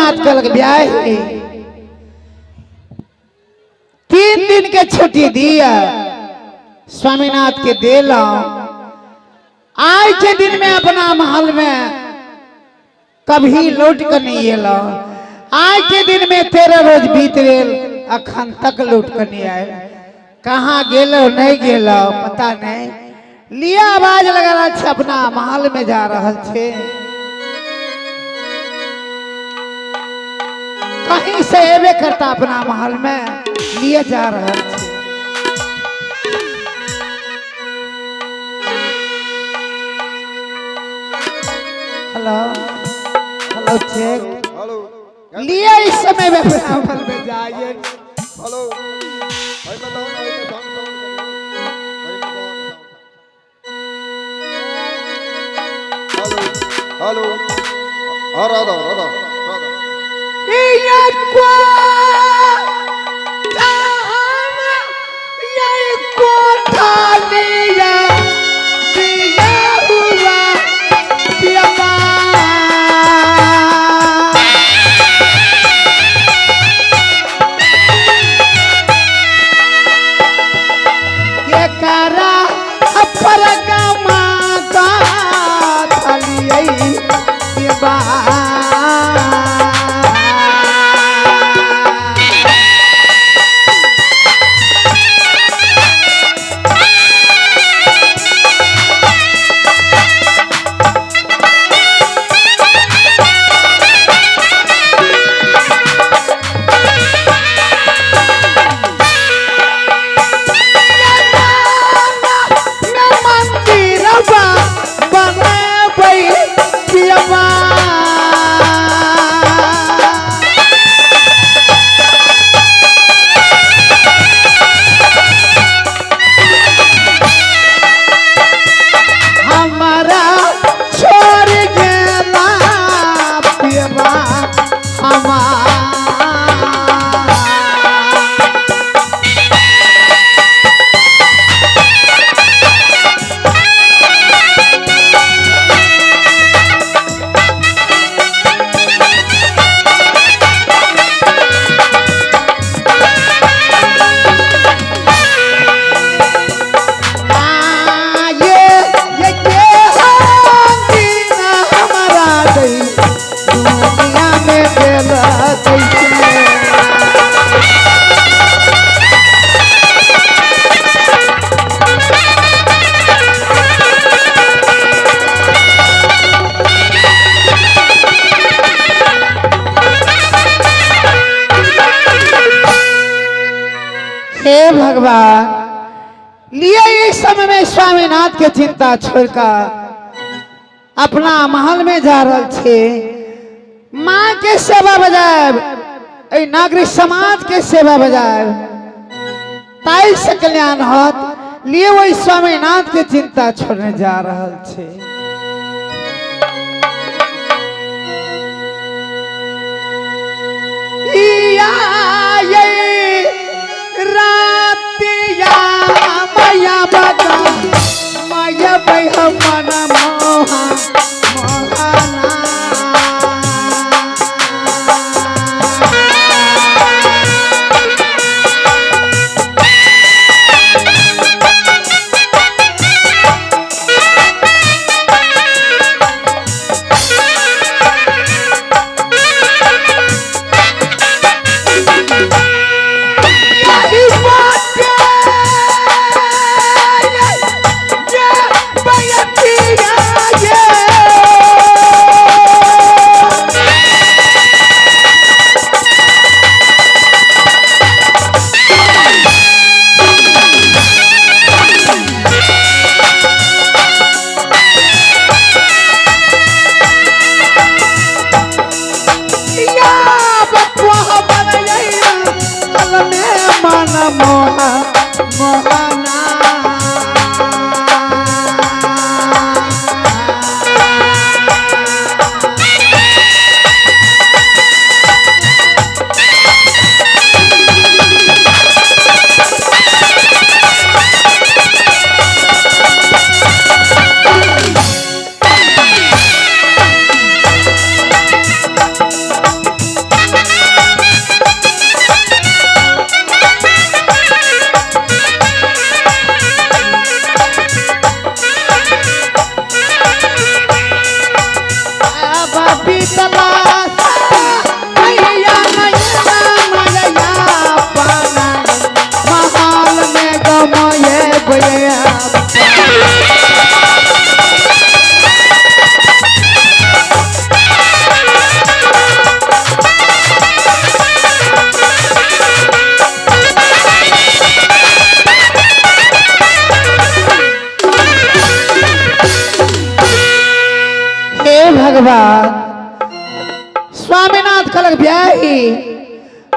स्वामीनाथ कल ब्याह 3 दिन के छुट्टी दिया स्वामीनाथ के देला। आज के दिन में अपना महल में कभी लौट कर नहीं एला। आज के दिन में 13 रोज बीत गेल अखन तक लौट कर नहीं आए। कहाँ गेलो नहीं गेलो पता नहीं। लिया आवाज लगा छे अपना महल में जा रहल छे। कहीं से एबे करता अपना महल में लिए जा रहल छे। हेलो हेलो चेक हेलो लिए इस समय में अपना महल में जाइए। हेलो भाई बताओ ना ये साउंड भाई बताओ हेलो हेलो राधा ये को ये कोठा लिया दिया हुआ पिया के करा अपर गमाता थलियै पिया भगवान लिए इस समय में स्वामीनाथ के चिंता छोड़कर अपना महल में जा रहल छे। माँ के सेवा बजाय नागरिक समाज के सेवा बजाय ताई से कल्याण होत लिए वही स्वामीनाथ के चिंता छोड़ने जा रहल छे। रातिया मैया बगा मैया बैह मन मोहा मोहना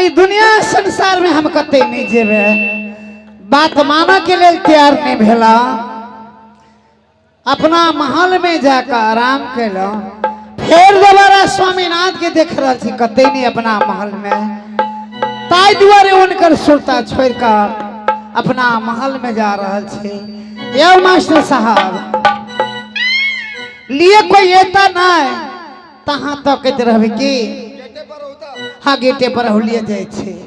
ई दुनिया संसार में हम कते नहीं जेबे बात माना के लिए तैयार नहीं भेला अपना महल में जाकर आराम कैलो फिर दोबारा स्वामीनाथ के देख रहा थी कते नहीं अपना महल में ताई दुआरे उनकर सुरता छोड़ कर अपना महल में जा रहा थे ये मास्टर साहब लिए कोई एता ना तहाँ तो कहते रहे कि गेटे पर होता हाँ गेटे पर लिए जाए छे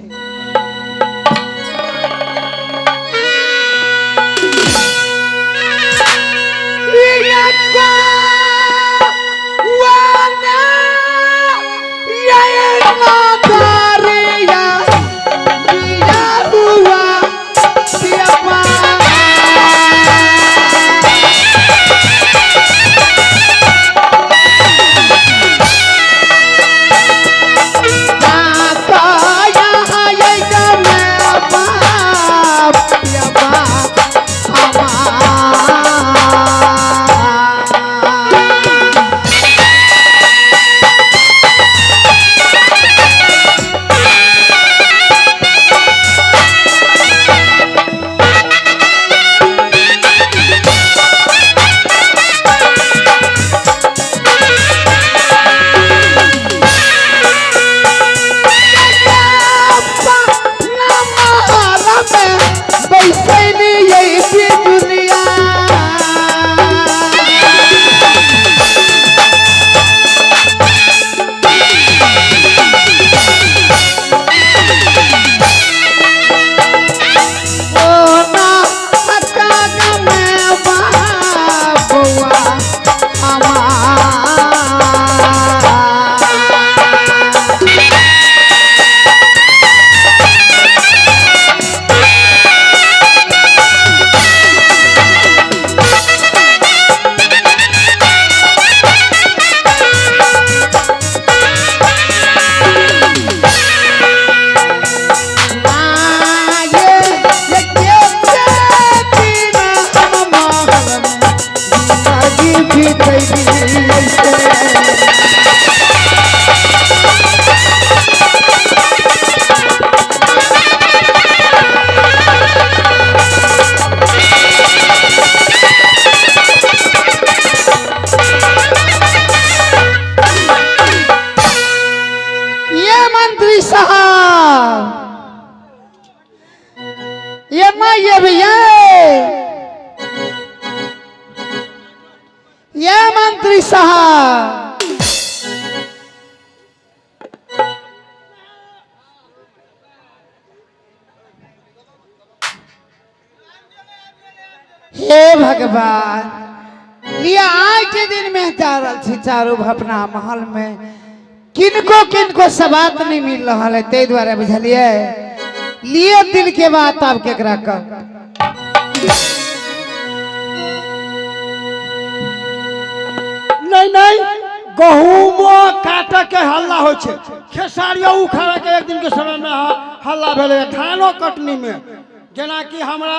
ये भैया ये मंत्री साहब हे भगवान ये आज के दिन में चारों अपना महल में किनको किनको सबात नहीं मिल रहा है ते द्वारा बुझलिए लिए दिल के बात आप केकरा कर नहीं नहीं गहूमो काटे के हल्ला हो छे खेसारियो उखाड़े के एक दिन के समय में हल्ला भेले धानो कटनी में जना कि हमरा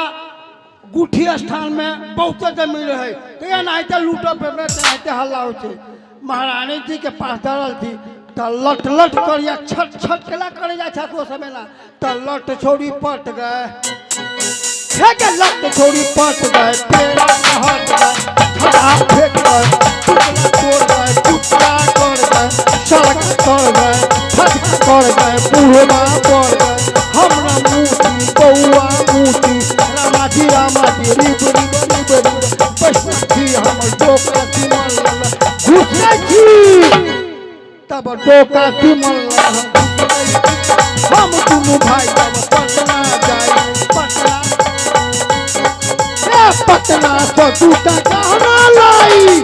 गुठी स्थान में बहुत जमीन रहे तो ये नहीं तो लूटो पे हल्ला हो छे महारानी जी के पास दरल थी तो लट लट करिया छट छट केला करे जा छा को समय ना तो लट छोड़ी पट गए के लट छोड़ी पट गए पेड़ा हट गए छड़ा फेंक गए टुकड़ा तोड़ गए टुकड़ा कर गए सड़क कर गए फटका कर गए बुढ़वा पड़ गए हमरा मूर्ति बउआ मूर्ति Ramaji rib rib rib rib बसती हमर डोका तिमल घुसे छी तब डोका तिमल हम दुनू भाई तब पटना जाए पटना तो टूटा गहना लाई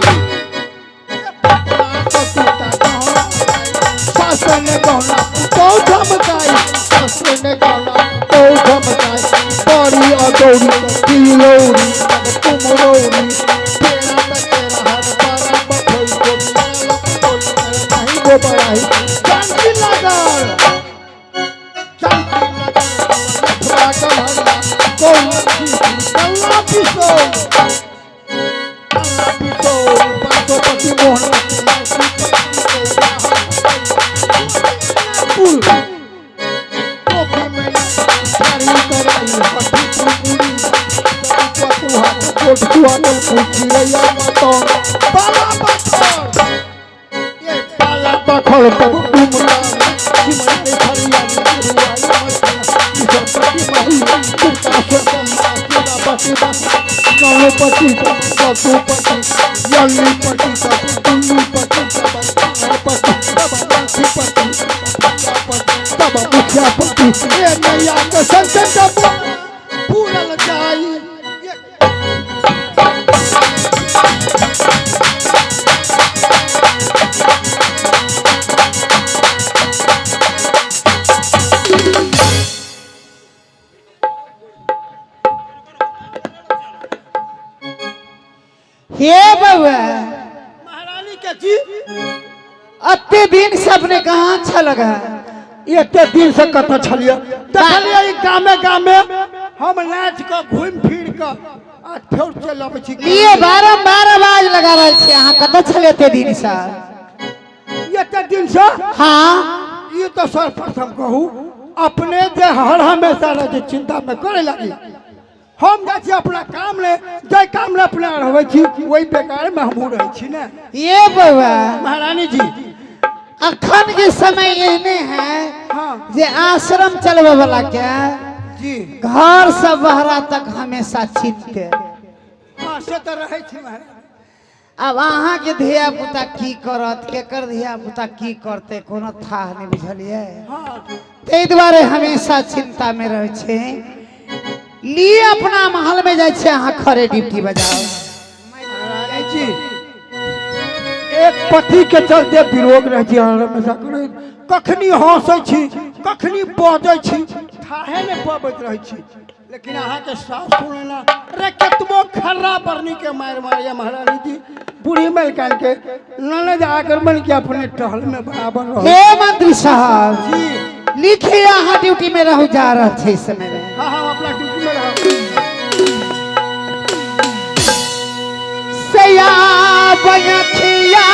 पटना तो टूटा गहना सास ने गहना तो धमकाई सास ने गहना तो धमकाई परी अदौरी तिलौरी तुम रौरी तेरा तेरा हर पारा बखोई को नहीं वो बड़ाई कोट कुआल पूछी या तो पाला बखर ये पाला बखर तब तुमरा सिमरे फरिया गणपति पशुपति यल्लीपति टुल्लूपति तब मुखियापति ये नैया के संकट पूरल जाई हे बउआ महारानी के जी अत्ते दिन से अपने कहाँ अच्छा लगा एते दिन से कत छलिए देखलिए ई गामे गामे हम नाच के घूम फिर के आ फेर चल आबै छी लिए बारंबार आवाज लगा रहे छे अहाँ कत छले एते दिन से एते दिन से हाँ ये तो सर्वप्रथम कहू अपने जे हर हमेशा रहे चिंता में करे लगी हम जाइ छी अपना काम ले जे काम ले अपना रहै छी वही बेकार में हम रहै छी ने ये बउआ महारानी जी अखन के समय एहने है हाँ जे आश्रम चलवे वाला के जी घर से बहरा तक हमेशा चित्ते हाँ से तो रहै छी महाराज अब अहाँ के धिया पुता की करत केकर धिया पुता की करते कोनो था नहीं बुझलिए हाँ ते द्वारे हमेशा चिंता में रहे छे लिए अपना महल में जाए छे अहाँ खरे ड्यूटी बजाओ महारानी जी एक पति के चलते विरोध रह छी हमेशा करे कखनी हंसै छी कखनी बजै छी थाहे ने पबैत रहै छी लेकिन अहाँ के सास सुनेना रे केतबो खर्रा बरनी के मार मारिया महारानी जी बूढ़ी मलकान के ननद आकर मन के अपने टहल में बराबर रहो हे मंत्री साहब जी लिखिए अहाँ ड्यूटी में रह जा रहे छे इस समय में हाँ हाँ अपना ड्यूटी में रहो सया बयखिया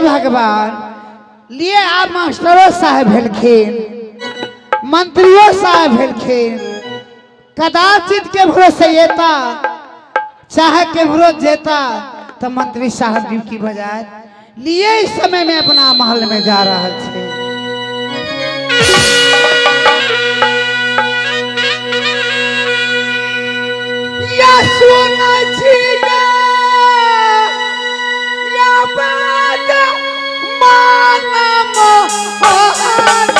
भगवान लिए आप मास्टरों साहब भेलखिन मंत्रियों साहब भेलखिन कदाचित के भरोसे येता चाहे के भरोसे जेता तो मंत्री साहब ड्यूटी बजाय लिए इस समय में अपना महल में जा रहा थे। या सुना छिगा या बात माना मोहना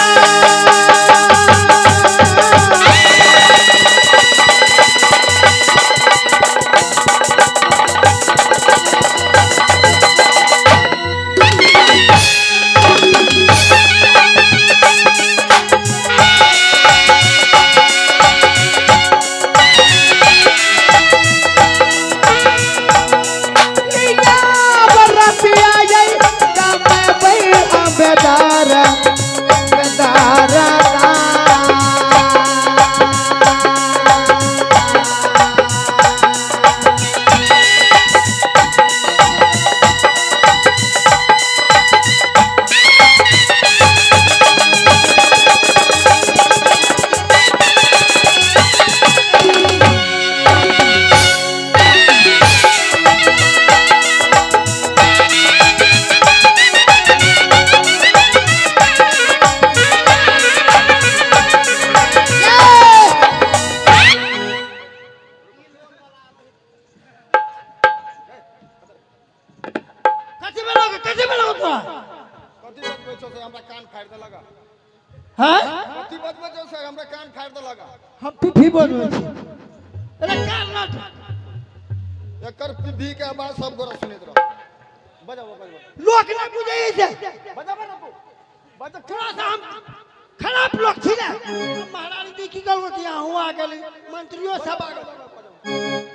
कैसे बोलोगे तोरा कथी बजबै छौ से हमरा कान फाड़ दे लगा हैं कथी बजबै छौ से हमरा कान फाड़ दे लगा हम पिठी बोलबे छी अरे कान ना एकर पीढ़ी के आवाज सब गोरा सुनैत रह बजाबो लोक ना बुझै छै बजाबो ना तू बजा थोड़ा सा हम खराब लोग छी ना महारानी जी की गलती यहाँ हुआ गेली मंत्रियों सब आ गेल